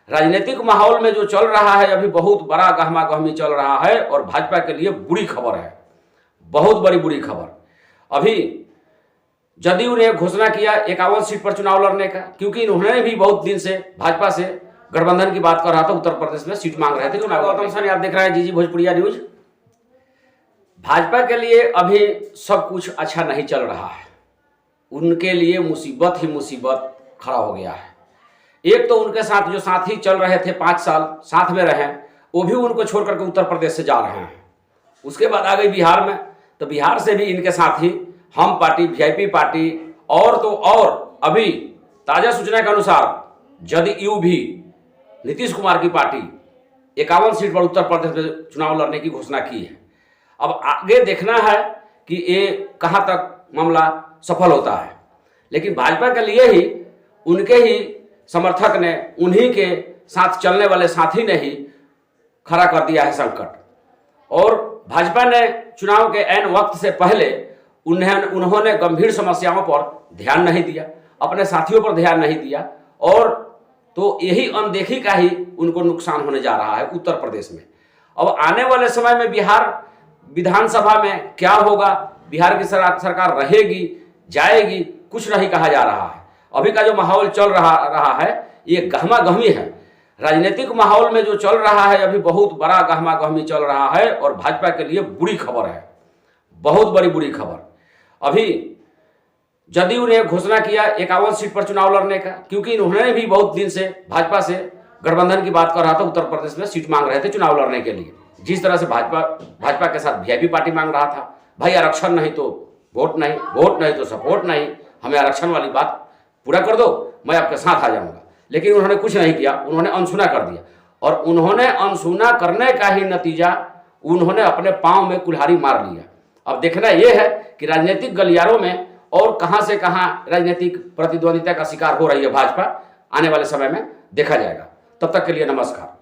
राजनीतिक माहौल में जो चल रहा है अभी बहुत बड़ा गहमा गहमी चल रहा है और भाजपा के लिए बुरी खबर है, बहुत बड़ी बुरी खबर। अभी जदयू ने घोषणा किया 51 सीट पर चुनाव लड़ने का, क्योंकि इन्होंने भी बहुत दिन से भाजपा से गठबंधन की बात कर रहा था, उत्तर प्रदेश में सीट मांग रहे थे चुनाव। गौतम सैनी आप देख रहे हैं जीजी भोजपुरिया न्यूज। भाजपा के लिए अभी सब कुछ अच्छा नहीं चल रहा है, उनके लिए मुसीबत ही मुसीबत खड़ा हो गया है। एक तो उनके साथ जो साथी चल रहे थे 5 साल साथ में रहे, वो भी उनको छोड़ करके उत्तर प्रदेश से जा रहे हैं। उसके बाद आ गई बिहार में, तो बिहार से भी इनके साथी हम पार्टी, वीआईपी पार्टी और तो और अभी ताजा सूचना के अनुसार जदयू भी नीतीश कुमार की पार्टी 51 सीट पर उत्तर प्रदेश में चुनाव लड़ने की घोषणा की है। अब आगे देखना है कि ये कहाँ तक मामला सफल होता है, लेकिन भाजपा के लिए ही उनके ही समर्थक ने, उन्हीं के साथ चलने वाले साथी ने ही खड़ा कर दिया है संकट। और भाजपा ने चुनाव के ऐन वक्त से पहले उन्होंने गंभीर समस्याओं पर ध्यान नहीं दिया, अपने साथियों पर ध्यान नहीं दिया, और तो यही अनदेखी का ही उनको नुकसान होने जा रहा है उत्तर प्रदेश में। अब आने वाले समय में बिहार विधानसभा में क्या होगा, बिहार की सरकार रहेगी जाएगी, कुछ नहीं कहा जा रहा है। अभी का जो माहौल चल रहा है ये गहमा गहमी है। राजनीतिक माहौल में जो चल रहा है अभी बहुत बड़ा गहमा गहमी चल रहा है और भाजपा के लिए बुरी खबर है, बहुत बड़ी बुरी खबर। अभी जदयू ने घोषणा किया 51 सीट पर चुनाव लड़ने का, क्योंकि इन्होंने भी बहुत दिन से भाजपा से गठबंधन की बात कर रहा था, उत्तर प्रदेश में सीट मांग रहे थे चुनाव लड़ने के लिए। जिस तरह से भाजपा के साथ वीआईपी पार्टी मांग रहा था, भाई आरक्षण नहीं तो वोट नहीं, वोट नहीं तो सपोर्ट नहीं, हमें आरक्षण वाली बात पूरा कर दो, मैं आपके साथ आ जाऊंगा। लेकिन उन्होंने कुछ नहीं किया, उन्होंने अनसुना कर दिया, और उन्होंने अनसुना करने का ही नतीजा उन्होंने अपने पांव में कुल्हाड़ी मार लिया। अब देखना यह है कि राजनीतिक गलियारों में और कहां से कहां राजनीतिक प्रतिद्वंदिता का शिकार हो रही है भाजपा, आने वाले समय में देखा जाएगा। तब तक के लिए नमस्कार।